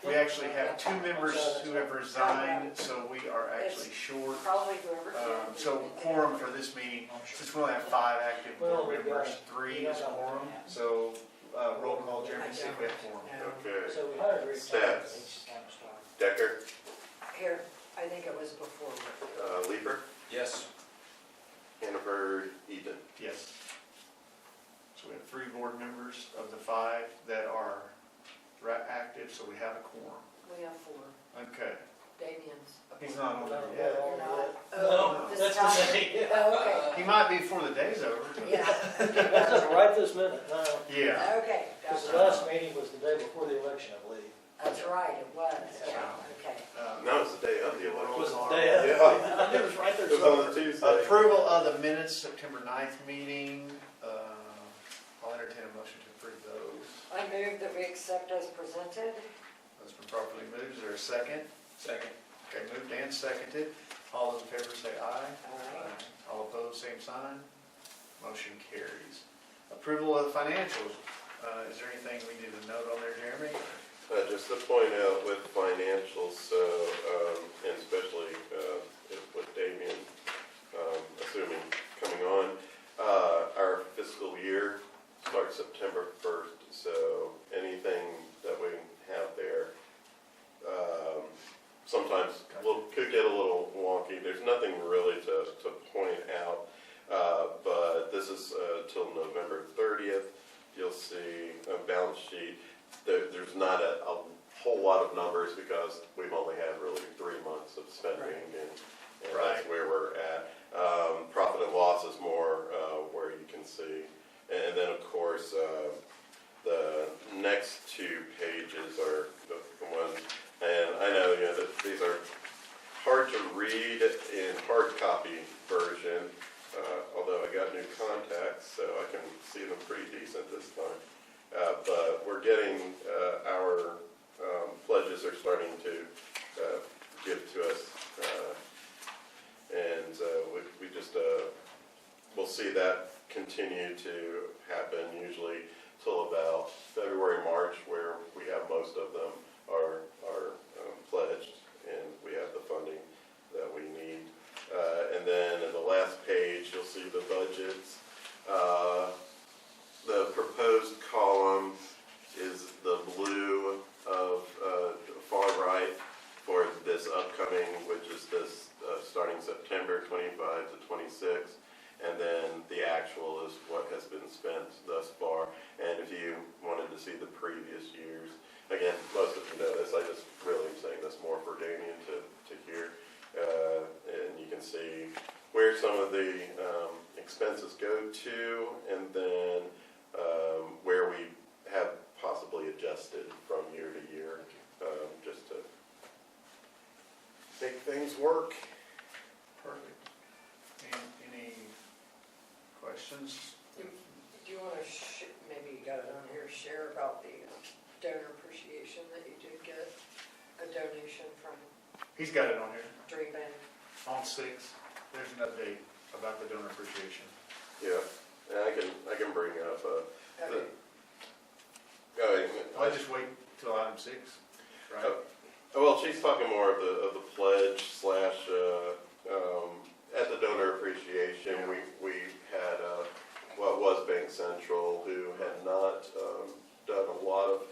We actually have 2 members who have resigned, so we are actually short. Probably whoever can. So quorum for this meeting, since we only have 5 active board members, 3 is quorum. So roll call, Jeremy, see if we have quorum. Okay. So we hired Rick. Stats. Decker, Here, I think it was before. Leeper, Yes. Hannaford, Eden. Yes. So we have 3 board members of the 5 that are active, so we have a quorum. We have 4. Okay. Damien's. He's not on there You're yet. not. No, This that's time? the thing. Oh, He might be before the day's over. okay. Yeah. That's just right this minute, no. Yeah. Okay, Because that's the last meeting was the day before the election, I believe. right, it was, yeah, okay. No, it's the day of the It election. was the day of. Yeah. I knew it was right there It was on somewhere. the Tuesday. Approval of the minutes, September 9th meeting. I'll entertain a motion to approve those. I move that we accept as presented. That's been properly moved. Is there a second? Second. Okay, moved and seconded. All those in favor say aye. Aye. All opposed, same sign. Motion carries. Approval of the financials. Is there anything we need to note on there, Jeremy? Just to point out with financials, so, and especially with Damien, assuming coming on, our fiscal year starts September 1st, so anything that we have there, sometimes could get a little wonky. There's nothing really to point out, but this is till November 30th. You'll see a balance sheet. There's not a whole lot of numbers because we've only had really 3 months of spending, and that's where we're at. Profit and loss is more where you can see. And then, of course, the next 2 pages are the ones, and I know, that these are hard to read in hard copy version, although I got new contacts, so I can see them pretty decent this time. But we're getting, our pledges are starting to give to us, and we just, we'll see that continue to happen usually till about February, March, where we have most of them are pledged, and we have the funding that we need. And then in the last page, you'll see the budgets. The proposed column is the blue of far right for this upcoming, which is this starting September 25 to 26. And then the actual is what has been spent thus far. And if you wanted to see the previous years, again, most of you know this, I just really am saying this more for Damien to hear. And you can see where some of the expenses go to, and then where we have possibly adjusted from year to year, just to make things work. Perfect. Any questions? Do you want to, maybe you got it on here, share about the donor appreciation that you did get a donation from He's got it on here. Dream Bank? On 6, there's an update about the donor appreciation. Yeah, and I can bring up Okay. I'll just wait till item 6, right? well, she's talking more of the pledge slash at the donor appreciation. We had what was Bank Central, who had not done a lot of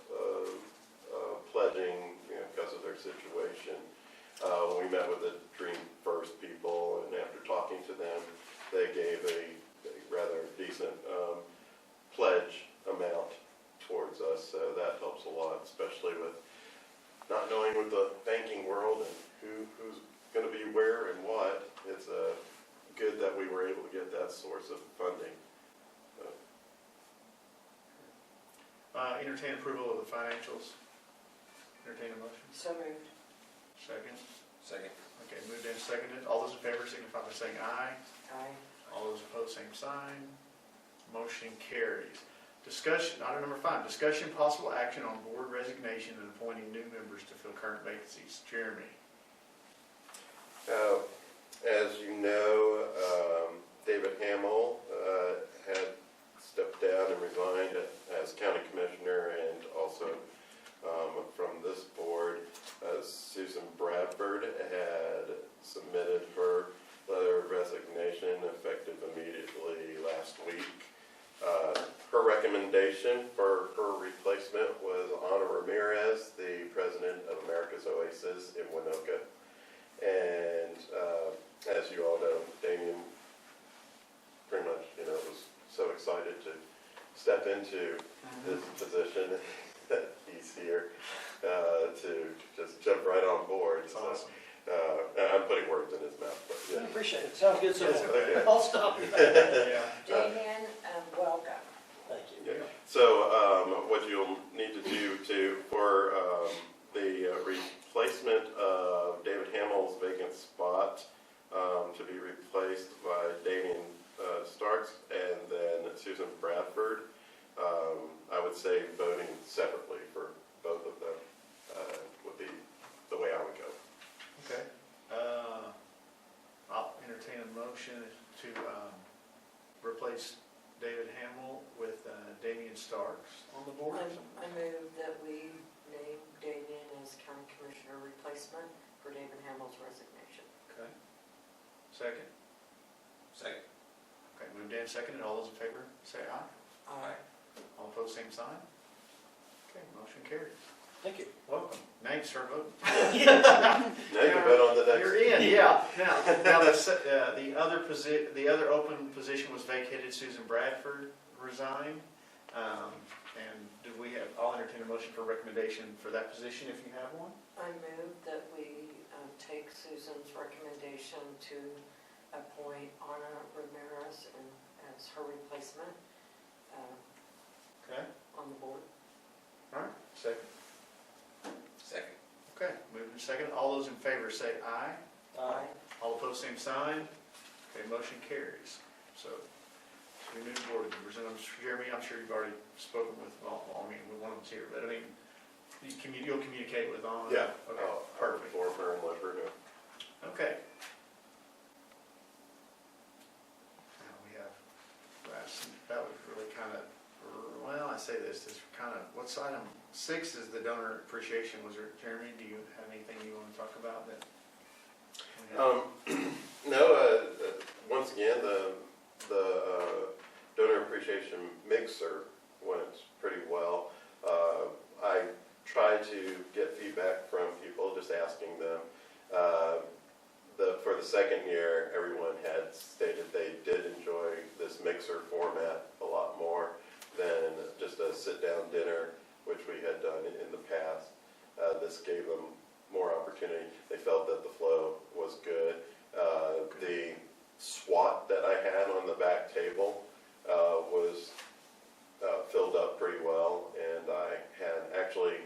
pledging, because of their situation. We met with the Dream First people, and after talking to them, they gave a rather decent pledge amount towards us, so that helps a lot, especially with not knowing with the banking world and who's going to be where and what. It's good that we were able to get that source of funding. Entertain approval of the financials. Entertain a motion. So moved. Second. Second. Okay, moved and seconded. All those in favor signify by saying aye. Aye. All those opposed, same sign. Motion carries. Discussion, item number 5, discussion possible action on board resignation and appointing new members to fill current vacancies. Jeremy. As you know, David Hamill had stepped down and resigned as county commissioner, and also from this board. recommendation for her replacement was Ana Ramirez, the president of America's Oasis in Winoka. And as you all know, Damien pretty much, was so excited to step into this position that he's here to just jump right on board. It's So, awesome. I'm putting words in his mouth, but I yeah. appreciate it. Sounds good, so Yes, okay. I'll stop you. Yeah. Damien, welcome. Thank you. Yeah. So what you'll need to do for the replacement of David Hamill's vacant spot to be replaced by Damien Starks and then Susan Bradford, I would say voting separately for both of them would be the way I would go. Okay. I'll entertain a motion to replace David Hamill with Damian Starks on the board. I move that we name Damien as county commissioner replacement for David Hamill's resignation. Okay. Second? Second. Okay, moved and seconded. All those in favor, say aye. Aye. All opposed, same sign. Okay, motion carries. Thank you. Welcome. Now you can start voting. Now you can vote on the next. You're in, yeah. Now the other open position was vacated. Susan Bradford resigned. And I'll entertain a motion for recommendation for that position if you have one. I move that we take Susan's recommendation to appoint Ana Ramirez as her replacement Okay, on the board. all right, second. Second. Okay, moved and seconded. All those in favor say aye. Aye. All opposed, same sign. Okay, motion carries. So, your new board members, and Jeremy, I'm sure you've already spoken with, with one of them's here, but I mean, you'll communicate with Anna? Yeah. Okay, I'll perfect. inform her and let her know. Okay. Now we have, that was really kind of, well, I say this kind of, what's item 6 is the donor appreciation. Was there, Jeremy, do you have anything you want to talk about that? No, once again, the donor appreciation mixer went pretty well. I tried to get feedback from people, just asking them. For the second year, everyone had stated they did enjoy this mixer format a lot more than just a sit-down dinner, which we had done in the past. This gave them more opportunity. They felt that the flow was good. The SWAT that I had on the back table was filled up pretty well, and I had actually,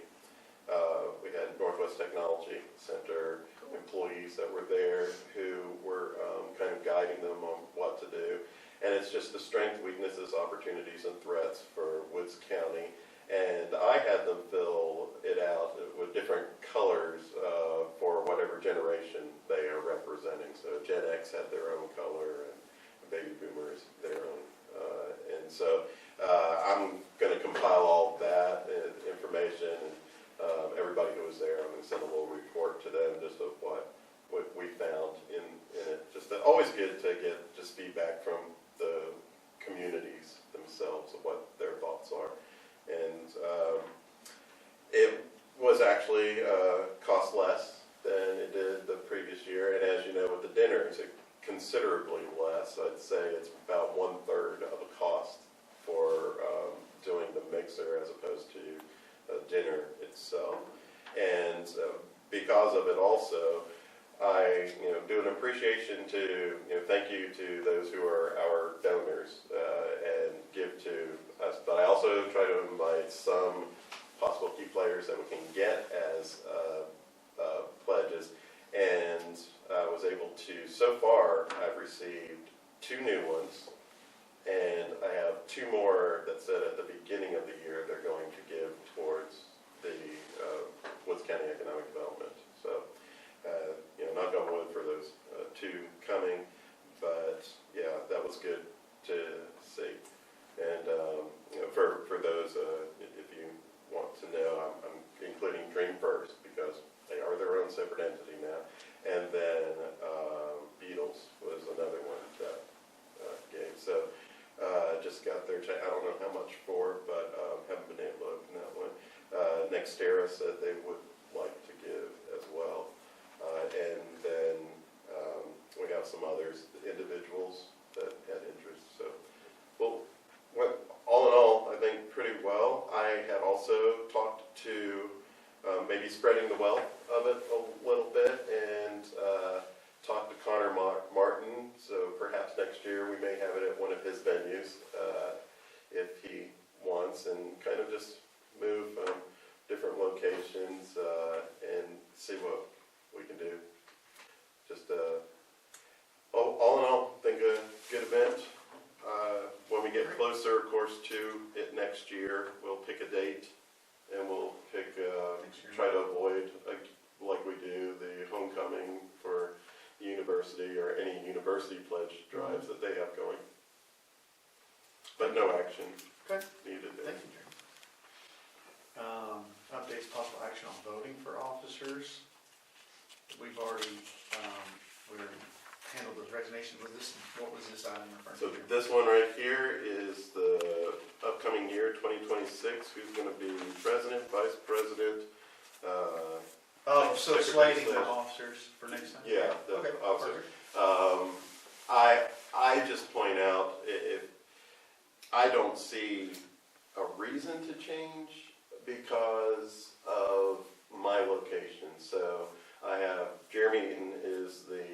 we had Northwest Technology Center employees that were there who were kind of guiding them on what to do. And it's just the strengths, weaknesses, opportunities, and threats for Woods County. And I had them fill it out with different colors for whatever generation they are representing. So Gen X had their own color, and Baby Boomers their own. And so I'm going to compile all that information, and everybody who was there, I'm going to send a little report to them just of what we found in it. Just always good to get just feedback from the communities themselves of what their thoughts are. And it was actually cost less than it did the previous year. And as you know, with the dinner, it's considerably less. I'd say it's about 1/3 of the cost for doing the mixer as opposed to dinner itself. And because of it also, I do an appreciation to, thank you to those who are our donors and give to us. But I also try to invite some possible key players that we can get as pledges. And I was able to, so far, I've received 2 new ones. And I have 2 more that said at the beginning of the year they're going to give towards the Woods County Economic Development. So, knock on wood for those 2 coming, but yeah, that was good to see. And for those, if you want to know, I'm including Dream First because they are their own separate entity now. And then Beatles was another one that gave. So just got their check. I don't know how much for, but Harris said they would like to give as well. And then we have some others, individuals that had interest. So, well, all in all, I think pretty well. I had also talked to maybe spreading the wealth of it a little bit and talked to Connor Martin. So perhaps next year we may have it at one of his venues if he wants, and kind of just move different locations and see what we can do. Just all in all, I think a good event. When we get closer, of course, to it next year, we'll pick a date and we'll pick, try to avoid, like we do, the homecoming for the university or any university pledge drives that they have going. But no action Okay. needed there. Thank you, Jeremy. Updates, possible action on voting for officers. We've already, we already handled those resignations. What was this item referring So to? this one right here is the upcoming year, 2026, who's going to be president, vice president. Oh, so Secretary slating the slash- officers for next time? Yeah, the Okay, officer. perfect. I just point out, if I don't see a reason to change because of my location. So I have Jeremy Eaton is the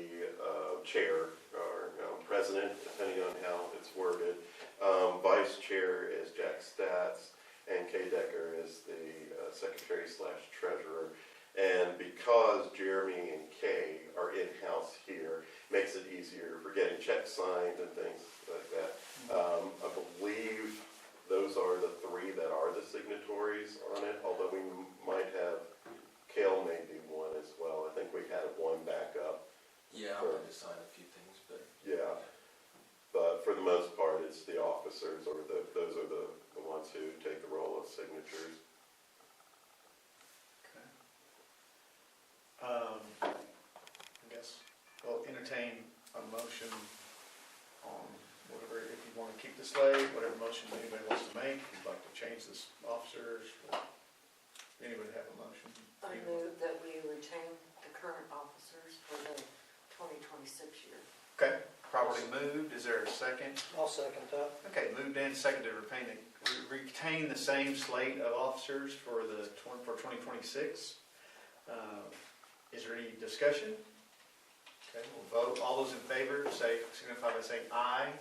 chair or president, depending on how it's worded. Vice chair is Jack Statz, and Kay Decker is the secretary / treasurer. And because Jeremy and Kay are in-house here, makes it easier for getting checks signed and things like that. I believe those are the three that are the signatories on it, although we might have, Kale may be one as well. I think we had one backup. Yeah, I wanted to sign a few things, but. Yeah. But for the most part, it's the officers or those are the ones who take the role of signatures. Okay. I guess we'll entertain a motion on whatever, if you want to keep the slate, whatever motion anybody wants to make, if you'd like to change this officers, anybody have a motion? I move that we retain the current officers for the 2026 year. Okay, properly moved, is there a second? I'll second that. Okay, moved and seconded, retain the same slate of officers for 2026. Is there any discussion? Okay, we'll vote. All those in favor, signify by saying aye.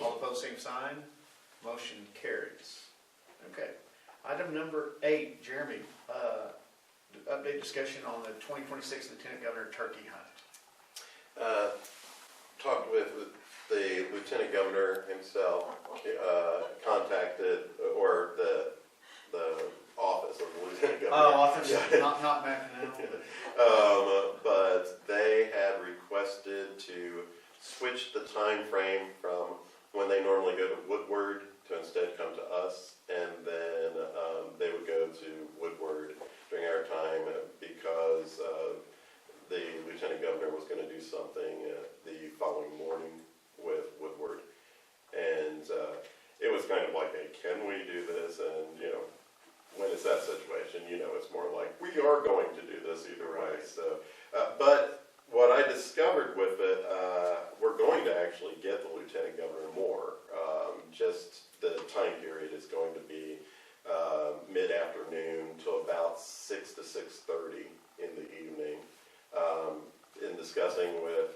All opposed, same sign. Motion carries. Okay. Item number 8, Jeremy, update discussion on the 2026 Lieutenant Governor turkey hunt. Talked with the Lieutenant Governor himself, contacted, or the office of the Lieutenant Governor. Oh, I think not McNeil. But they had requested to switch the time frame from when they normally go to Woodward to instead come to us, and then they would go to Woodward during our time because the Lieutenant Governor was going to do something the following morning with Woodward. And it was kind of like, hey, can we do this? And, when it's that situation, it's more like, we are going to do this either way. So, but what I discovered with it, we're going to actually get the Lieutenant Governor more. Just the time period is going to be mid-afternoon to about 6 to 6:30 in the evening. In discussing with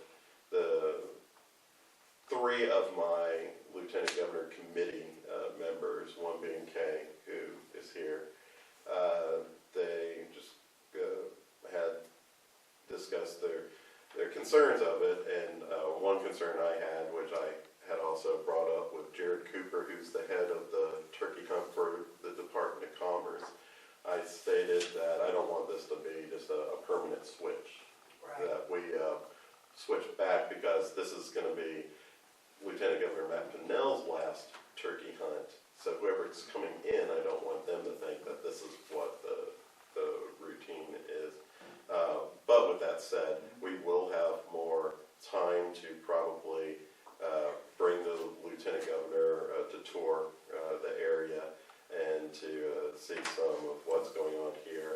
the 3 of my Lieutenant Governor committee members, one being Kay, who is here, they just had discussed their concerns of it, and one concern I had, which I had also brought up with Jared Cooper, who's the head of the turkey hunt for the Department of Commerce. I stated that I don't want this to be just a permanent switch, that we switch back, because this is going to be Lieutenant Governor Matt Pinnell's last turkey hunt. So whoever's coming in, I don't want them to think that this is what the routine is. But with that said, we will have more time to probably bring the Lieutenant Governor to tour the area and to see some of what's going on here.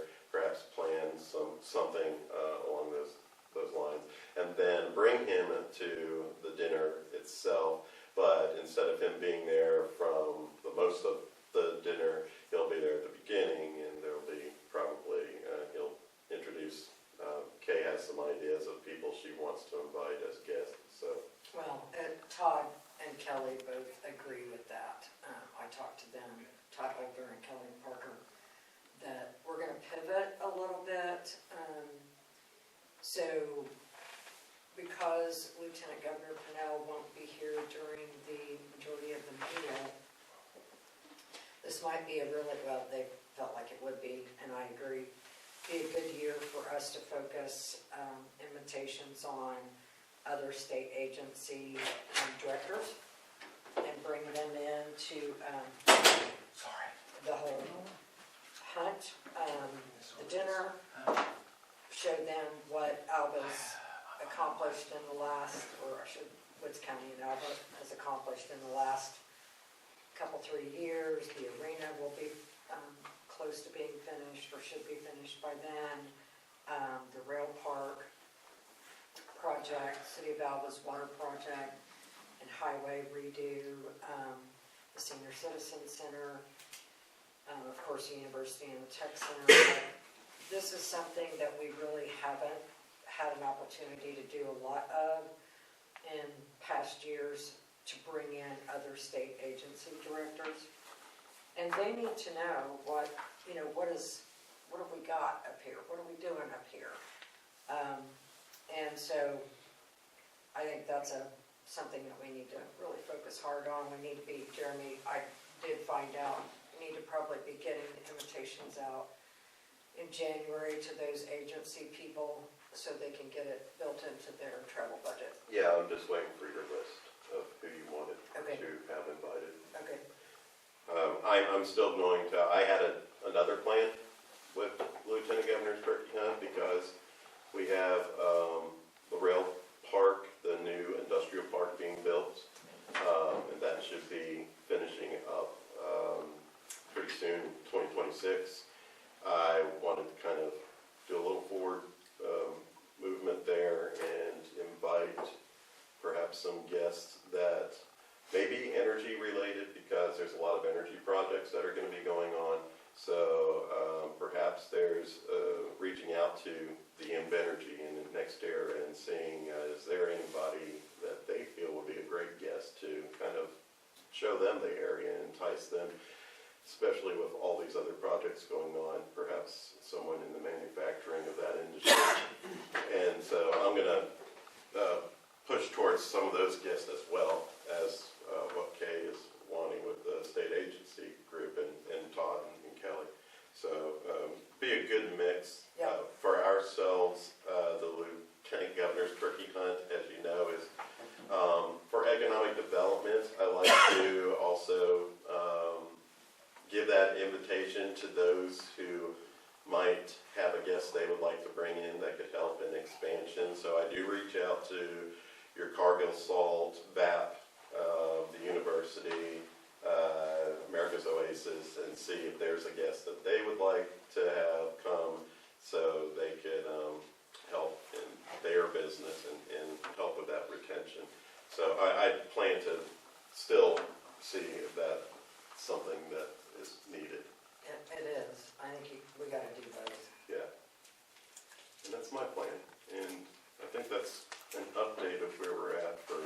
So, because Lieutenant Governor Pennell won't be here during the majority of the meeting, this might be a really, well, they felt like it would be, and I agree, be a good year for us to focus invitations on other state agency directors and bring them in to the whole hunt, the dinner, show them what Alva's accomplished in the last, or I should, Woods County and Alva has accomplished in the last couple, 3 years. The arena will be close to being finished, or should be finished by then. The rail park project, City of Alva's water project and highway redo, the senior citizen center, of course, the university and the tech center. This is something that we really haven't had an opportunity to do a lot of in past years, to bring in other state agency directors. And they need to know what have we got up here? What are we doing up here? And so I think that's something that we need to really focus hard on. We need to be, Jeremy, I did find out, we need to probably be getting invitations out in January to those agency people so they can get it built into their travel budget. Yeah, I'm just waiting for your list of who you wanted Okay. to have invited. Okay. I'm still going to, I had another plan with Lieutenant Governor's turkey hunt because we have the rail park, the new industrial park being built, and that should be finishing up pretty soon, 2026. I wanted to kind of do a little forward movement there and invite perhaps some guests that may be energy related, because there's a lot of energy projects that are going to be going on. So perhaps there's reaching out to the Energy in next year and seeing is there anybody that they feel would be a great guest to kind of show them the area and entice them, especially with all these other projects going on, perhaps someone in the manufacturing of that industry. And so I'm going to push towards some of those guests as well as what Kay is wanting with the state agency group and Todd and Kelly. So be a good mix. For ourselves. The Lieutenant Governor's Turkey Hunt, as you know, is for economic development. I like to also give that invitation to those who might have a guest they would like to bring in that could help in expansion. So I do reach out to your Cargill Salt, VAP, the university, America's Oasis, and see if there's a guest that they would like to have come so they could help in their business and help with that retention. So I plan to still see if that's something that is needed. It is. I think we got to do both. Yeah. And that's my plan. And I think that's an update of where we're at for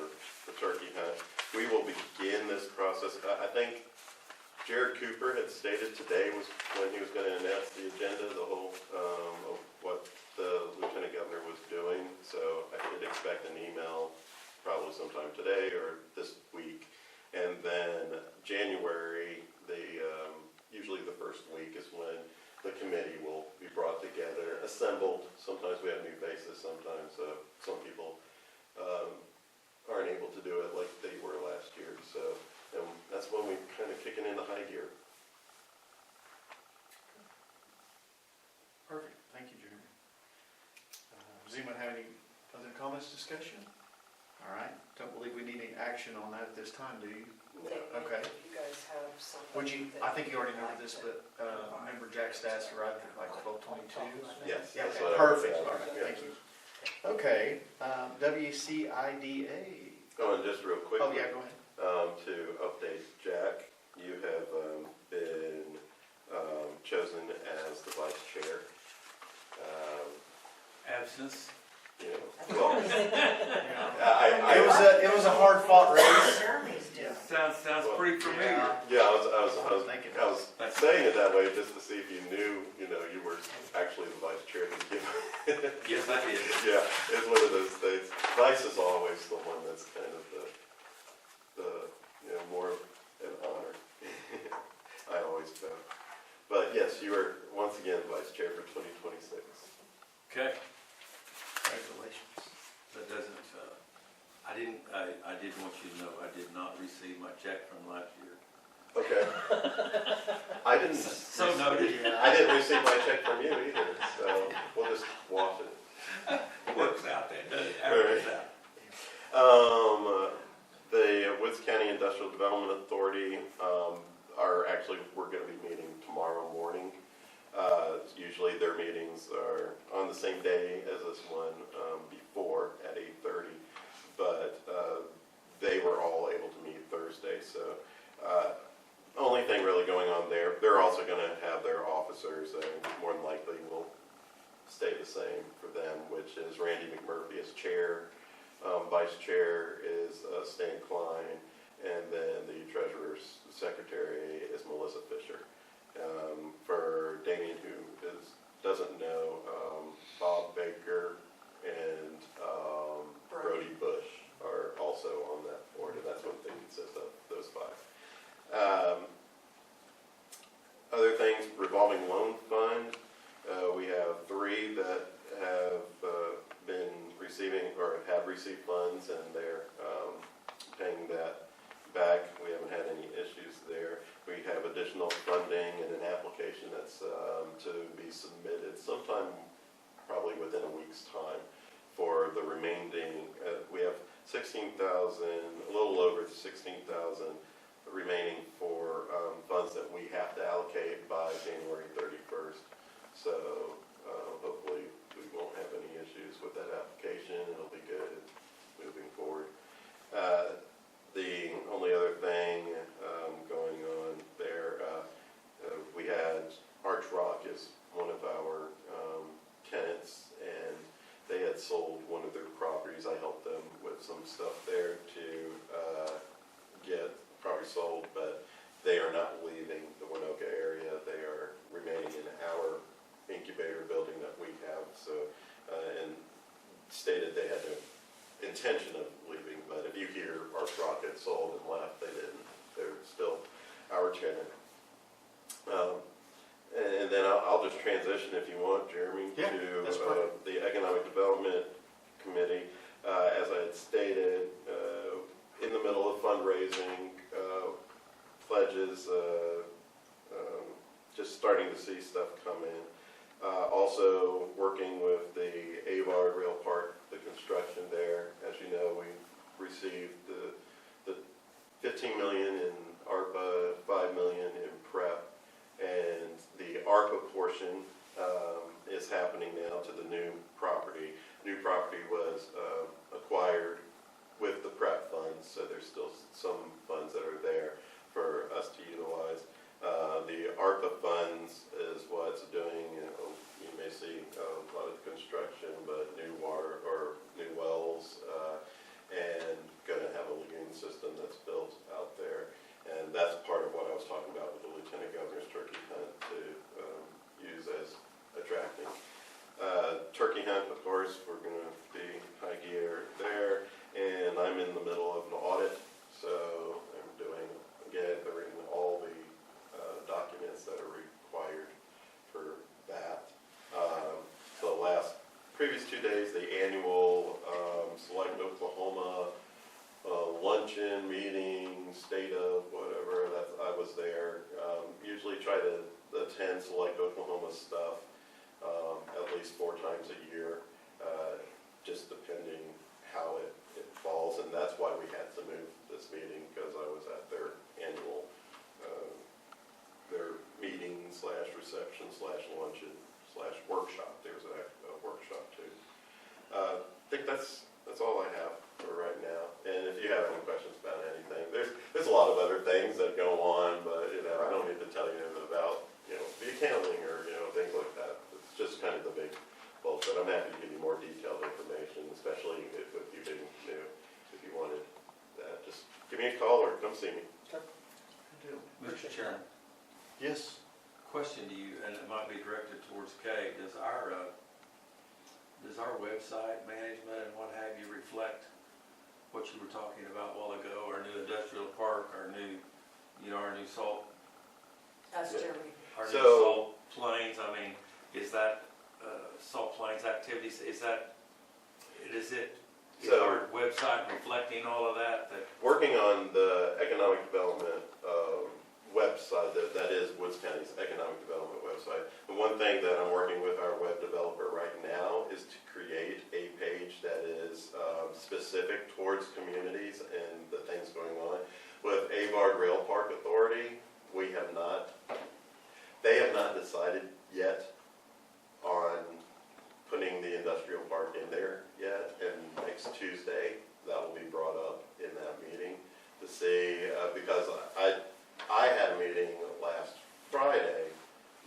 the turkey hunt. We will begin this process. I think Jared Cooper had stated today was when he was going to announce the agenda, the whole of what the Lieutenant Governor was doing. So I could expect an email probably sometime today or this week. And then January, usually the first week is when the committee will be brought together, assembled. Sometimes we have new faces, sometimes some people aren't able to do it like they were last year. So that's when we kind of kick it into high gear. Perfect, thank you, Jeremy. Does anyone have any other comments, discussion? All right, don't believe we need any action on that at this time, do you? Okay. If you guys have something. Would you, I think you already know this, but member Jack Stats arrived at like 12:22. Yes. Yeah, that's what I- perfect, all right, Yeah. thank you. Okay, WCIDA. Oh, and just real quick. Oh, yeah, go ahead. To update Jack, you have been chosen as the vice chair. Absence. You know, well, It was a hard fought race. Jeremy's doing. Sounds pretty familiar. yeah, I was thinking. I was That's saying it that way just to see if you knew, you were actually the vice chair. Yes, I did. Yeah, it's one of those things. Vice is always the one that's kind of the more an honor. I always felt. But yes, you are once again vice chair for 2026. Okay, Congratulations. that doesn't, I did want you to know, I did not receive my check from last year. Okay. I didn't. So noted. I didn't receive my check from you either, so we'll just wash it. Works out then, doesn't it? Averages out. The Woods County Industrial Development Authority we're going to be meeting tomorrow morning. Usually their meetings are on the same day as this one, before at 8:30, but they were all able to meet Thursday, so only thing really going on there, they're also going to have their officers, more than likely will stay the same for them, which is Randy McMurphy as chair, vice chair is Stan Klein, and then the treasurer's secretary is Melissa Fisher. For Damien, who doesn't know, Bob Baker and Brody Bush are also on that board, and that's what they consist of, those five. Other things, revolving loan fund, we have 3 that have been receiving or have received funds, and they're paying that back. We haven't had any issues there. We have additional funding and an application that's to be submitted sometime probably within a week's time for the remaining, we have 16,000, a little over 16,000 remaining for funds that we have to allocate by January 31st. So hopefully we won't have any issues with that application. It'll be good moving forward. The only other thing going on there, we had Arch Rock is one of our tenants, and they had sold one of their properties. I helped them with some stuff there to get property sold, but they are not leaving the Winoka area. They are remaining in our incubator building that we have. So, and stated they had no intention of leaving, but if you hear Arch Rock had sold and left, they didn't. They're still our tenant. And then I'll just transition, if you want, Jeremy, Yeah, to that's fine. the Economic Development Committee. As I had stated, in the middle of fundraising, pledges, just starting to see stuff come in. Also working with the Avard Rail Park, the construction there. As you know, we received the $15 million in ARPA, $5 million in PREP, and the ARPA portion is happening now to the new property. New property was acquired with the PREP funds, so there's still some funds that are there for us to utilize. The ARPA funds is what's doing, you may see a lot of construction, but new water or new wells, and going to have a lagoon system that's built out there. And that's part of what I was talking about with the Lieutenant Governor's turkey hunt to use as attracting. Turkey hunt, of course, we're going to be high gear there, and I'm in the middle of an audit, so I'm gathering all the documents that are required for that. The previous 2 days, the annual Select Oklahoma luncheon, meeting, state of whatever, I was there. Usually try to attend Select Oklahoma stuff at least 4 times a year, just depending how it falls, and that's why we had to move this meeting, because I was at their annual their meeting / reception / luncheon / workshop. There's a workshop too. I think that's all I have for right now. And if you have any questions about anything, there's a lot of other things that go on, but I don't need to tell you about the accounting or things like that. It's just kind of the big bulk. But I'm happy to give you more detailed information, especially with you being new. If you wanted that, just give me a call or come see me. Good deal. Mr. Chairman, Yes. question to you, and it might be directed towards Kay. Does our website management and what have you reflect what you were talking about a while ago, our new industrial park, our new, our new salt, That's Jeremy. our new So- salt plains? I mean, is that, salt plains activities, is So- our website reflecting all of that? Working on the economic development website, that is Woods County's economic development website. The one thing that I'm working with our web developer right now is to create a page that is specific towards communities and the things going on. With Avard Rail Park Authority, they have not decided yet on putting the industrial park in there yet, and next Tuesday, that will be brought up in that meeting to see, because I had a meeting last Friday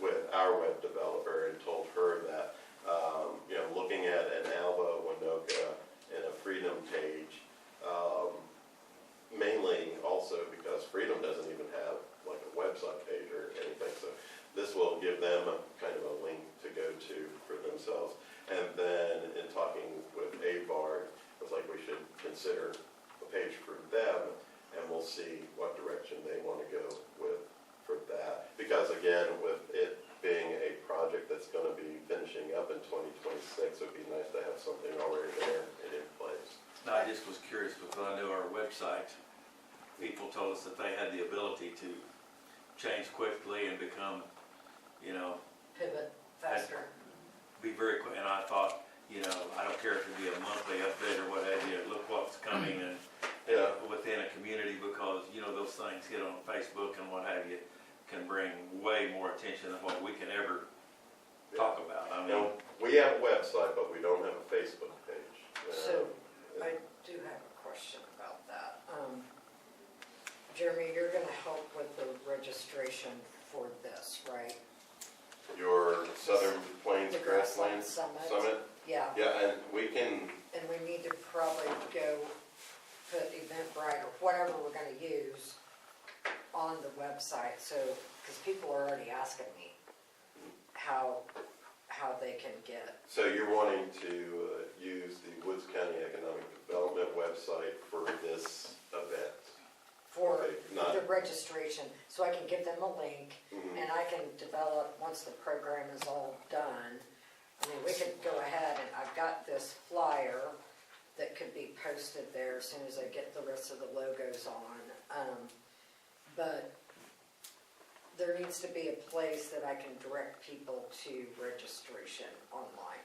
with our web developer and told her that, looking at an Alba, Winoka, and a Freedom page, mainly also because Freedom doesn't even have like a website page or anything, so this will give them kind of a link to go to for themselves. And then in talking with Avard, it was like we should consider a page for them, and we'll see what direction they want to go with for that. Because again, with it being a project that's going to be finishing up in 2026, it would be nice to have something already there and in place. No, I just was curious because I know our website, people told us that they had the ability to change quickly and become, Pivot faster. be very quick. And I thought, I don't care if it be a monthly update or what have you, look what's coming and Yeah. within a community, because, those things hit on Facebook and what have you can bring way more attention than what we can ever talk about. I mean, Now, we have a website, but we don't have a Facebook page. So, I do have a question about that. Jeremy, you're gonna help with the registration for this, right? Your Southern Plains The Grasslands Grassland Summit? Yeah, Yeah, and we can, and we need to probably go put Eventbrite or whatever we're gonna use on the website, so, because people are already asking me how they can get. so you're wanting to use the Woods County Economic Development website for this event? For Okay, not- the registration, so I can give them a link, Mhm. and I can develop, once the program is all done, I mean, we could go ahead, and I've got this flyer that could be posted there as soon as I get the rest of the logos on. But there needs to be a place that I can direct people to registration online.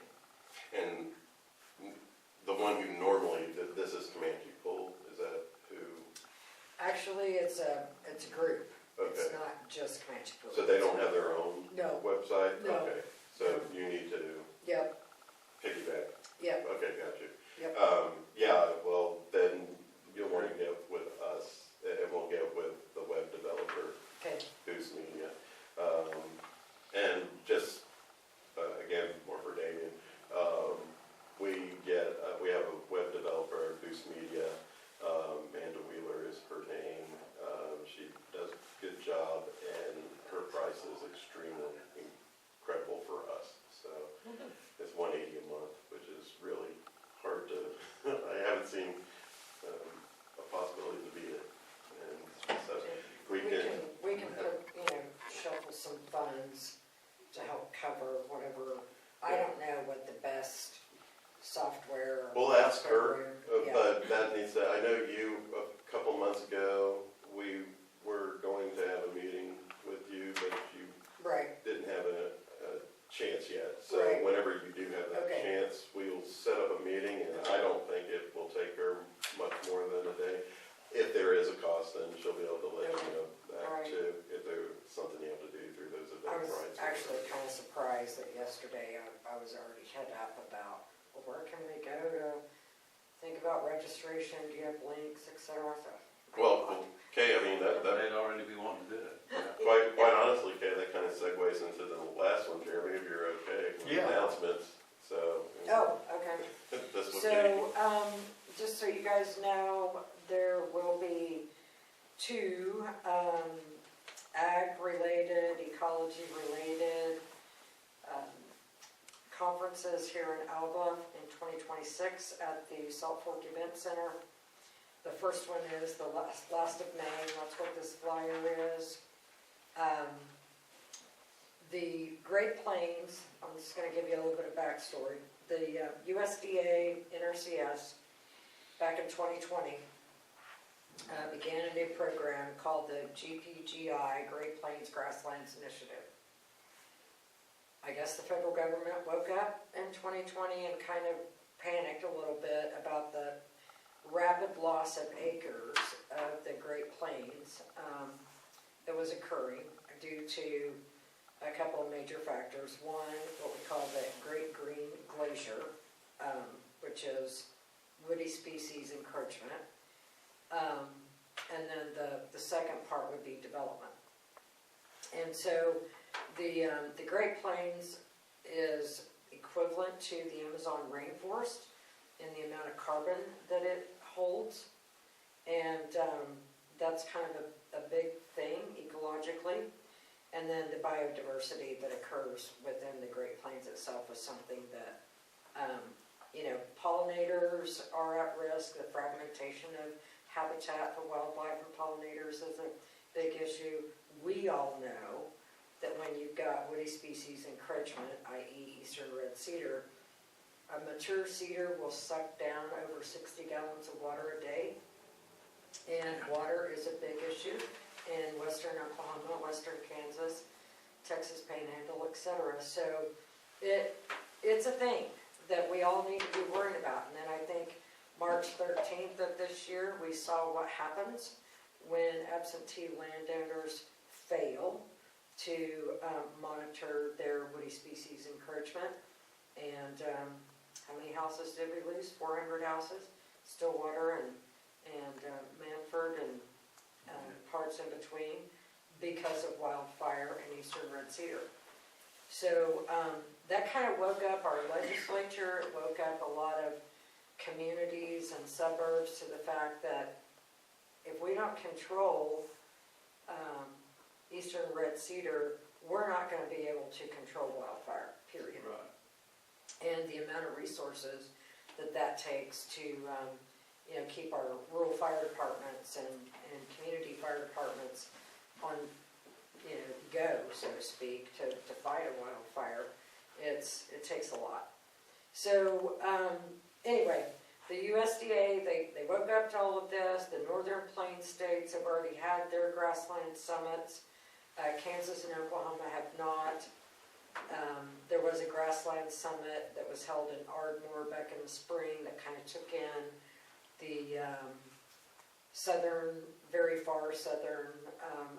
And the one who normally, this is Comanche Pool, is that who? Actually, it's a group. It's Okay, not just Comanche Pool. so they don't have their own No. website? No. Okay, so you need to Yep, piggyback. yep, Okay, got you. yep. Yeah, well, then you'll want to get with us, and we'll get with the web developer, Okay, Boost Media. And just, again, more for Damien, we have a web developer, Boost Media, Amanda Wheeler is her name. She does a good job, and her price is extremely incredible for us. So it's $180 a month, which is really hard to, I haven't seen a possibility to beat it. And so we can, we can put, shuffle some funds to help cover whatever, I don't know what the best software. we'll ask her, program- yeah. but that needs to, I know you, a couple months ago, we were going to have a meeting with you, but you Right, didn't have a chance yet. So Right. whenever you do have that Okay. chance, we'll set up a meeting, and I don't think it will take her much more than a day. If there is a cost, then she'll be able to let you know that Alright. too, if there's something you have to do through those I event was rights. actually kind of surprised that yesterday I was already head up about, well, where can we go to think about registration, do you have links, et cetera, so. Well, Kay, I mean, that they'd already be wanting to do it. quite honestly, Kay, that kind of segues into the last one, Jeremy, if you're okay with Yeah. announcements, so. Oh, okay. This would be, So, just so you guys know, there will be two ag-related, ecology-related conferences here in Alba in 2026 at the Salt Fork Event Center. The first one is the last of May, and that's what this flyer is. The Great Plains, I'm just going to give you a little bit of backstory. The USDA NRCS back in 2020 began a new program called the GPGI, Great Plains Grasslands Initiative. I guess the federal government woke up in 2020 and kind of panicked a little bit about the rapid loss of acres of the Great Plains that was occurring due to a couple of major factors. One, what we call the Great Green Glacier, which is woody species encroachment. And then the second part would be development. And so the Great Plains is equivalent to the Amazon rainforest in the amount of carbon that it holds. And that's kind of a big thing ecologically. And then the biodiversity that occurs within the Great Plains itself is something that, pollinators are at risk. The fragmentation of habitat for wildlife and pollinators is a big issue. We all know that when you've got woody species encroachment, i.e. eastern red cedar, a mature cedar will suck down over 60 gallons of water a day. And water is a big issue in western Oklahoma, western Kansas, Texas Panhandle, etc. So it's a thing that we all need to be worried about. And then I think March 13th of this year, we saw what happens when absentee landowners fail to monitor their woody species encroachment. And how many houses did we lose? 400 houses. Stillwater and Manford and parts in between because of wildfire and eastern red cedar. So that kind of woke up our legislature. It woke up a lot of communities and suburbs to the fact that if we don't control eastern red cedar, we're not going to be able to control wildfire, period. Right. And the amount of resources that takes to keep our rural fire departments and community fire departments on go, so to speak, to fight a wildfire. It takes a lot. So anyway, the USDA, they woke up to all of this. The northern plains states have already had their grassland summits. Kansas and Oklahoma have not. There was a grassland summit that was held in Ardmore back in the spring that kind of took in the very far southern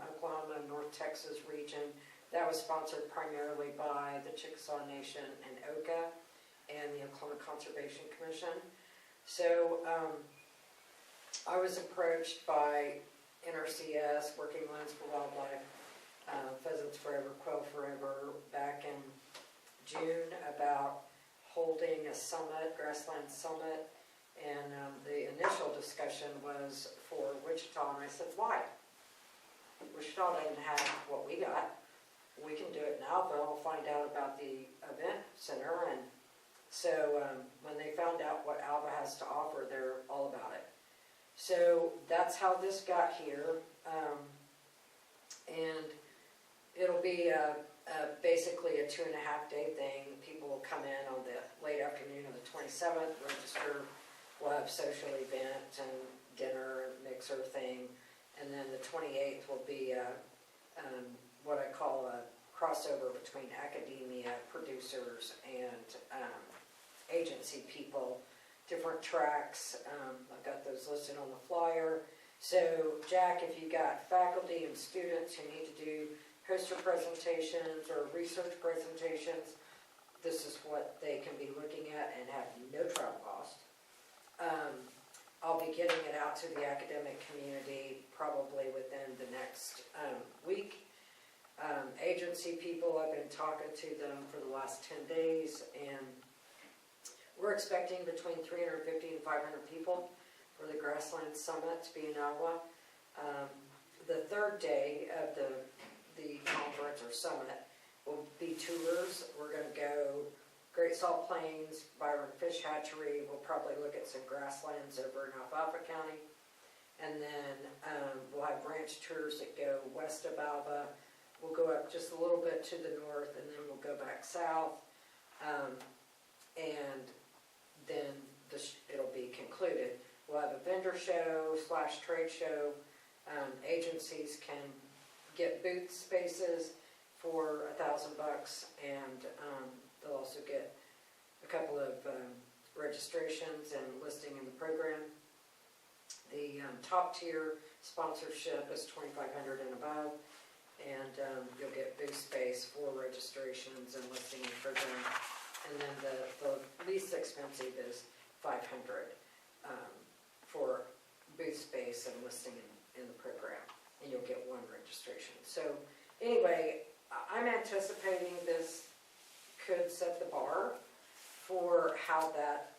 Oklahoma and North Texas region. That was sponsored primarily by the Chickasaw Nation and OCA and the Oklahoma Conservation Commission. So I was approached by NRCS, Working Lands for Wildlife, Pheasants Forever, Quail Forever, back in June about holding a summit, grassland summit, and the initial discussion was for Wichita, and I said, why? Wichita didn't have what we got. We can do it in Alva. We'll find out about the event center. And so when they found out what Alva has to offer, they're all about it. So that's how this got here. And it'll be basically a 2.5-day thing. People will come in on the late afternoon of the 27th, register. We'll have social event and dinner and mixer thing. And then the 28th will be what I call a crossover between academia, producers, and agency people, different tracks. I've got those listed on the flyer. So, Jack, if you've got faculty and students who need to do poster presentations or research presentations, this is what they can be looking at and have no travel cost. I'll be getting it out to the academic community probably within the next week. Agency people, I've been talking to them for the last 10 days, and we're expecting between 350 and 500 people for the Grassland Summit to be in Iowa. The third day of the the conference or summit will be tours. We're gonna go Great Salt Plains, Byron Fish Hatchery. We'll probably look at some grasslands over in Alfalfa County. And then we'll have ranch tours that go west of Alva. We'll go up just a little bit to the north, and then we'll go back south. And then it'll be concluded. We'll have a vendor show / trade show. Agencies can get booth spaces for $1,000, and they'll also get a couple of registrations and listing in the program. The top tier sponsorship is $2,500 and above, and you'll get booth space for registrations and listing in the program. And then the least expensive is $500 for booth space and listing in the program, and you'll get one registration. So anyway, I'm anticipating this could set the bar for how that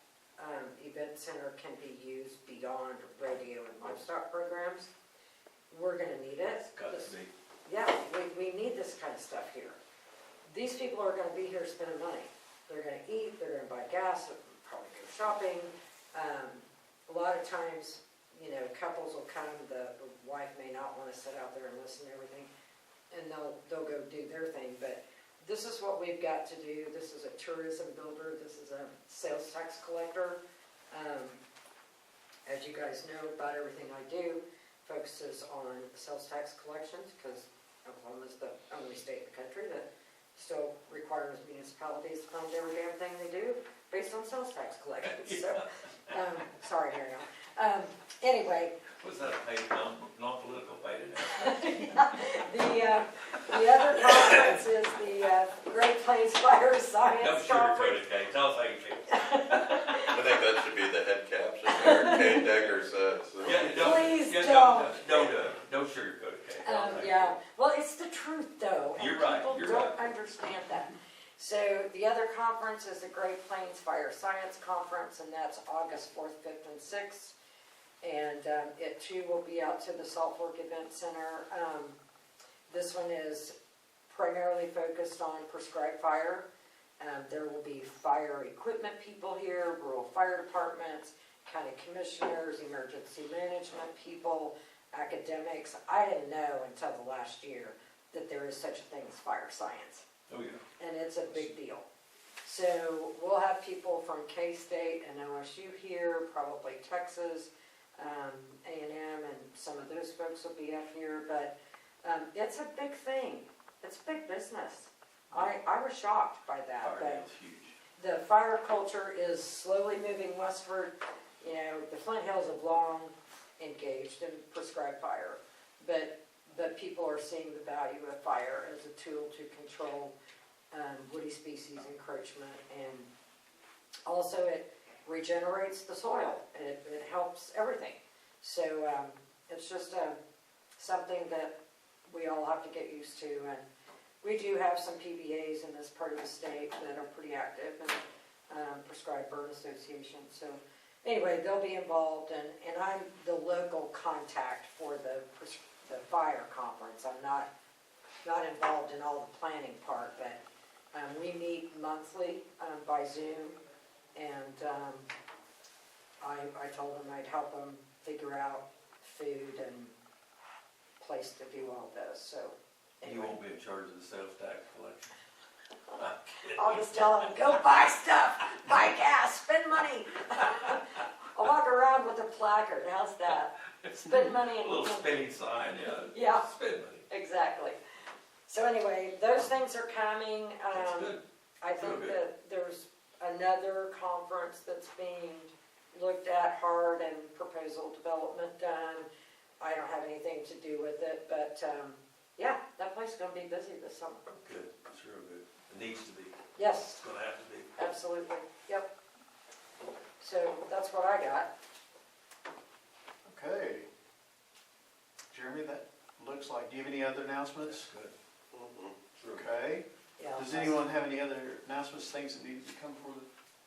event center can be used beyond radio and livestock programs. We're gonna need it. It's got to be. Yeah, we need this kind of stuff here. These people are gonna be here spending money. They're gonna eat, they're gonna buy gas, they'll probably go shopping. A lot of times, you know, couples will come, the wife may not wanna sit out there and listen to everything, and they'll go do their thing, but this is what we've got to do. This is a tourism builder, this is a sales tax collector. As you guys know, about everything I do focuses on sales tax collections, because Oklahoma is the only state in the country that still requires municipalities to fund every damn thing they do based on sales tax collections. So, sorry, Mariel. Anyway. Was that a paid, non-political paid The other conference is the Great Plains Fire Science Don't Conference. sugarcoat it, Kate, tell us how you feel. I think that should be the head caption there, Kate Decker says. Yeah, Please don't sugarcoat it, Kate. Tell us how you Yeah, well, it's the truth though, and You're right, people you're don't right. understand that. So the other conference is the Great Plains Fire Science Conference, and that's August 4th, 5th, and 6th. And it too will be out to the Salt Fork Event Center. This one is primarily focused on prescribed fire. There will be fire equipment people here, rural fire departments, county commissioners, emergency management people, academics. I didn't know until the last year that there is such a thing as fire science. feel. Oh, yeah. And it's a big deal. So we'll have people from K-State and OSU here, probably Texas, A&M, and some of those folks will be up here, but it's a big thing. It's big business. I was shocked by that, Fire but is huge. the fire culture is slowly moving westward. You know, the Flint Hills have long engaged in prescribed fire, but people are seeing the value of fire as a tool to control woody species encroachment, and also it regenerates the soil, and it helps everything. So it's just something that we all have to get used to, and we do have some PBAs in this part of the state that are pretty active, and Prescribed Burn Association. So anyway, they'll be involved, and I'm the local contact for the fire conference. I'm not involved in all the planning part, but we meet monthly by Zoom, and I told them I'd help them figure out food and place to do all this. So You anyway, won't be in charge of the sales tax collection. I'll just tell them, go buy stuff, buy gas, spend money. I'll walk around with a placard. How's that? Spend money A and little spinning sign, yeah. Yeah. Spend money. exactly. So anyway, those things are coming. That's good. I think Real good. that there's another conference that's being looked at hard and proposal development done. I don't have anything to do with it, but yeah, that place is going to be busy this summer. Good, it's real good. It needs to be. Yes, It's gonna have to be. absolutely. Yep. So that's what I got. Okay. Jeremy, that looks like, do you have any other announcements? That's good. Mhm. It's real good. Okay. Yeah. Does anyone have any other announcements, things that need to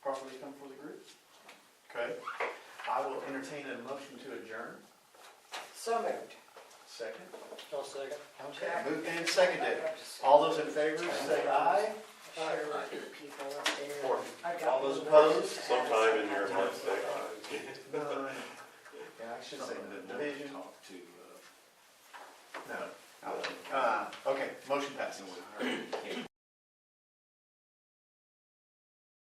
properly come for the group? Okay. I will entertain a motion to adjourn. So moved. Second? I'll second. Okay, moved and seconded. All those in favor, say aye. Share with your people up there. I've got All those one opposed? to add. Sometime in your month, say Nine. Yeah, I should say Something that division. talk to, No. Okay, motion passes. and we